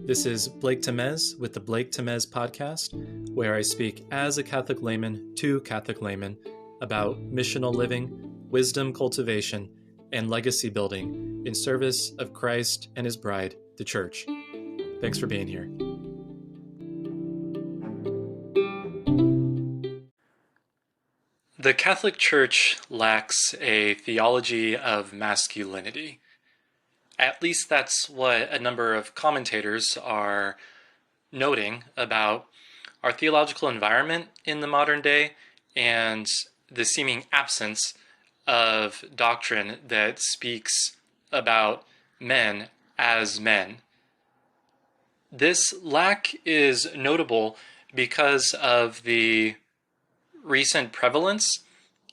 This is Blake Temez with the Blake Temez podcast, where I speak as a Catholic layman to Catholic laymen about missional living, wisdom cultivation, and legacy building in service of Christ and his bride, the Church. Thanks for being here. The Catholic Church lacks a theology of masculinity. At least that's what a number of commentators are noting about our theological environment in the modern day and the seeming absence of doctrine that speaks about men as men. This lack is notable because of the recent prevalence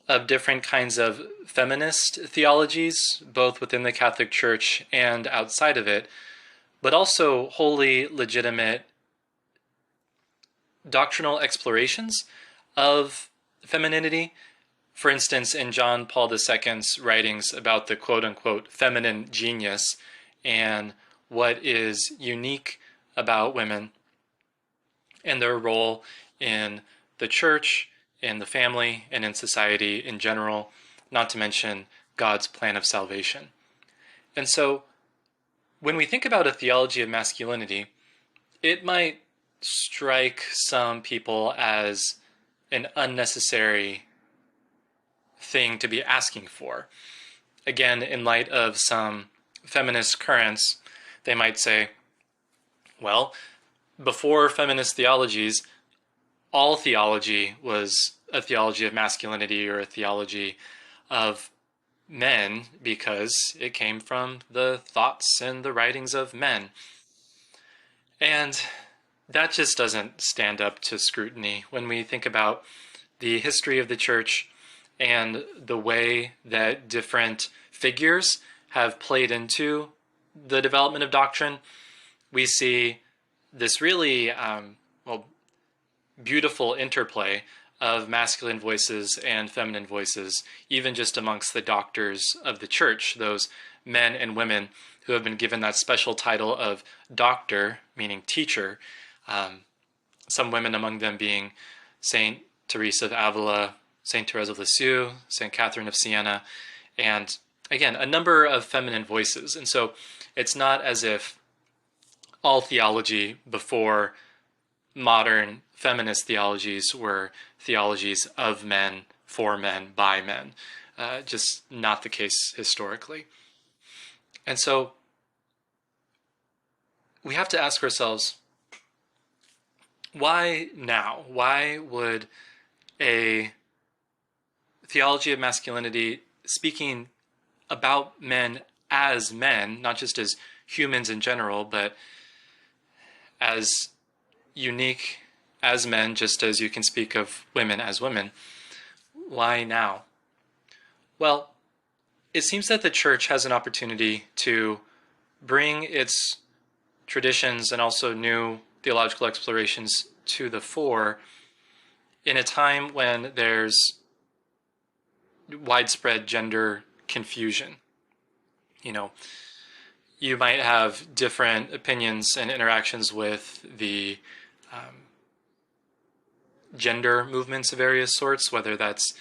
of different kinds of feminist theologies, both within the Catholic Church and outside of it, but also wholly legitimate doctrinal explorations of femininity. For instance, in John Paul II's writings about the quote-unquote feminine genius and what is unique about women and their role in the church, in the family, and in society in general, not to mention God's plan of salvation. And so, when we think about a theology of masculinity, it might strike some people as an unnecessary thing to be asking for. Again, in light of some feminist currents, they might say, well, before feminist theologies, all theology was a theology of masculinity or a theology of men because it came from the thoughts and the writings of men. And that just doesn't stand up to scrutiny when we think about the history of the church and the way that different figures have played into the development of doctrine. We see this really beautiful interplay of masculine voices and feminine voices, even just amongst the doctors of the church, those men and women who have been given that special title of doctor, meaning teacher, some women among them being Saint Teresa of Avila, Saint Therese of Lisieux, Saint Catherine of Siena, and again, a number of feminine voices. And so it's not as if all theology before modern feminist theologies were theologies of men, for men, by men. Just not the case historically. And so we have to ask ourselves, why now? Why would a theology of masculinity speaking about men, not just as humans in general, but as unique as men, just as you can speak of women as women. Why now? Well, it seems that the church has an opportunity to bring its traditions and also new theological explorations to the fore in a time when there's widespread gender confusion. You might have different opinions and interactions with the gender movements of various sorts, whether that's,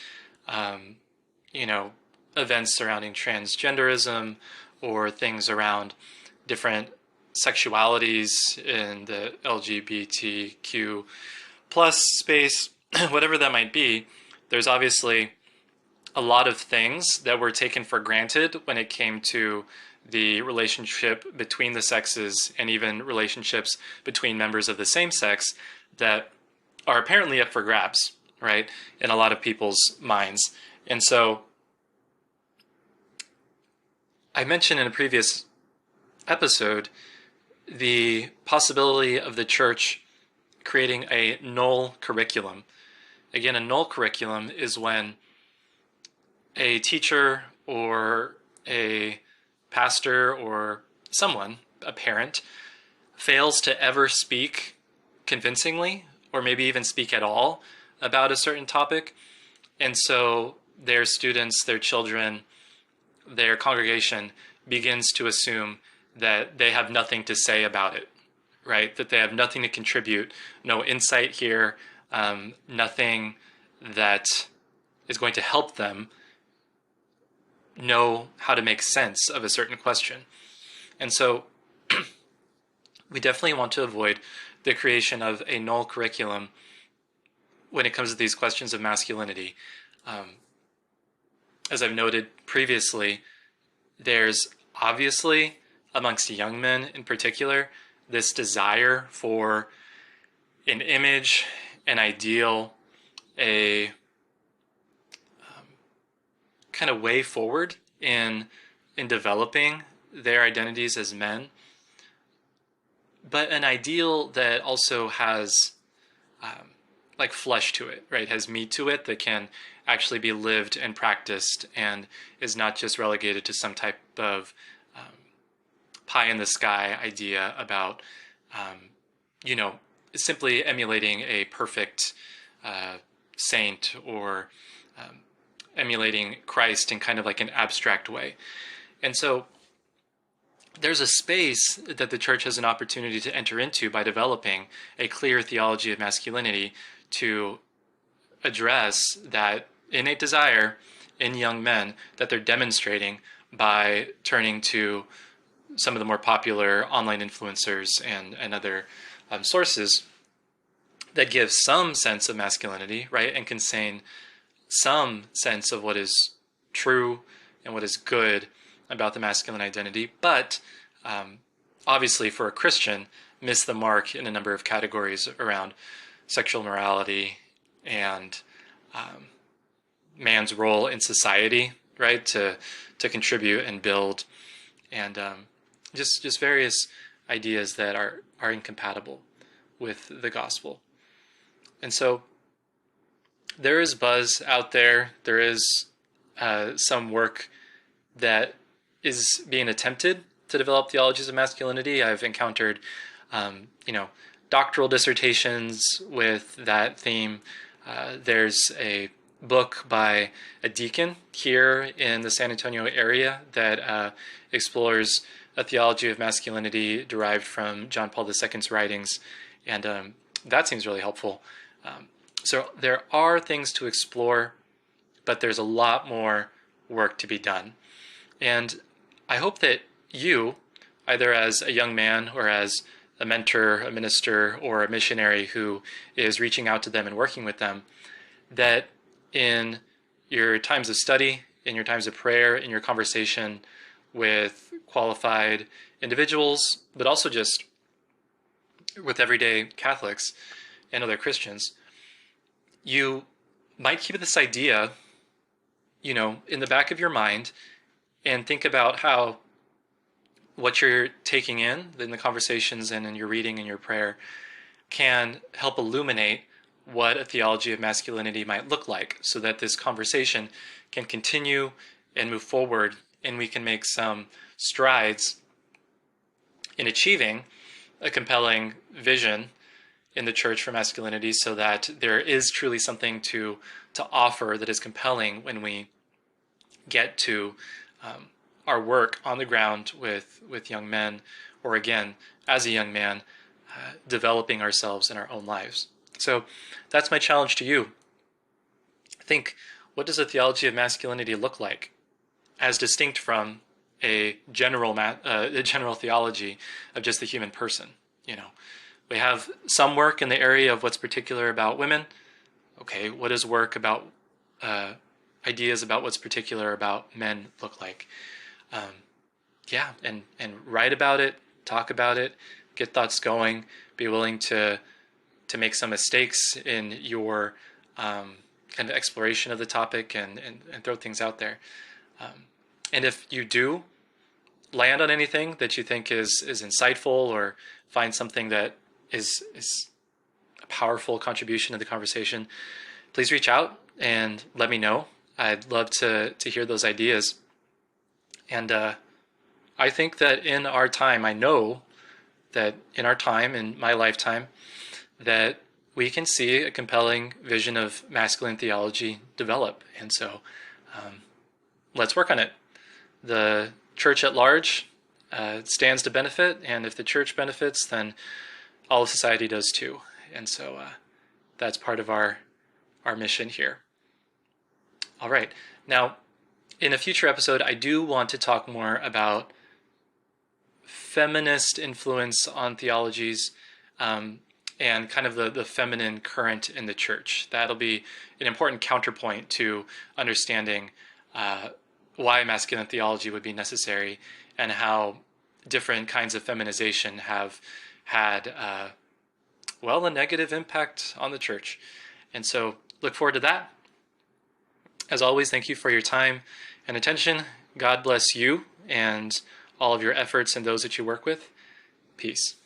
events surrounding transgenderism or things around different sexualities in the LGBTQ plus space, whatever that might be. There's obviously a lot of things that were taken for granted when it came to the relationship between the sexes and even relationships between members of the same sex that are apparently up for grabs, right, in a lot of people's minds. And so I mentioned in a previous episode the possibility of the church creating a null curriculum. Again, a null curriculum is when a teacher or a pastor or someone, a parent, fails to ever speak convincingly or maybe even speak at all about a certain topic. And so their students, their children, their congregation begins to assume that they have nothing to say about it, right? That they have nothing to contribute, no insight here, nothing that is going to help them know how to make sense of a certain question. And so we definitely want to avoid the creation of a null curriculum when it comes to these questions of masculinity. As I've noted previously, there's obviously, amongst young men in particular, this desire for an image, an ideal, a kind of way forward in developing their identities as men, but an ideal that also has like flesh to it, right? Has meat to it that can actually be lived and practiced and is not just relegated to some type of pie in the sky idea about, simply emulating a perfect saint or emulating Christ in kind of like an abstract way. And so there's a space that the church has an opportunity to enter into by developing a clear theology of masculinity to address that innate desire in young men that they're demonstrating by turning to some of the more popular online influencers and other sources that give some sense of masculinity, right, and contain some sense of what is true and what is good about the masculine identity, but obviously for a Christian, miss the mark in a number of categories around sexual morality and man's role in society, right, to contribute and build, and just various ideas that are incompatible with the gospel. And so there is buzz out there. There is some work that is being attempted to develop theologies of masculinity. I've encountered, doctoral dissertations with that theme. There's a book by a deacon here in the San Antonio area that explores a theology of masculinity derived from John Paul II's writings, and that seems really helpful. So there are things to explore, but there's a lot more work to be done. And I hope that you, either as a young man or as a mentor, a minister, or a missionary who is reaching out to them and working with them, that in your times of study, in your times of prayer, in your conversation with qualified individuals, but also just with everyday Catholics and other Christians, you might keep this idea, in the back of your mind and think about how what you're taking in the conversations and in your reading and your prayer can help illuminate what a theology of masculinity might look like, so that this conversation can continue and move forward, and we can make some strides in achieving a compelling vision in the church for masculinity, so that there is truly something to offer that is compelling when we get to our work on the ground with young men, or again, as a young man, developing ourselves in our own lives. So that's my challenge to you. Think, what does a theology of masculinity look like, as distinct from a general theology of just the human person? We have some work in the area of what's particular about women. Okay, what does work about ideas about what's particular about men look like? And write about it, talk about it, get thoughts going, be willing to make some mistakes in your kind of exploration of the topic, and throw things out there. And if you do land on anything that you think is insightful, or find something that is a powerful contribution to the conversation, please reach out and let me know. I'd love to hear those ideas. And I think that in our time, I know that in our time, in my lifetime, that we can see a compelling vision of masculine theology develop. And so let's work on it. The church at large stands to benefit, and if the church benefits, then all of society does too. And so that's part of our mission here. All right. Now, in a future episode, I do want to talk more about feminist influence on theologies, and kind of the feminine current in the church. That'll be an important counterpoint to understanding why masculine theology would be necessary, and how different kinds of feminization have had, a negative impact on the church. And so look forward to that. As always, thank you for your time and attention. God bless you and all of your efforts and those that you work with. Peace.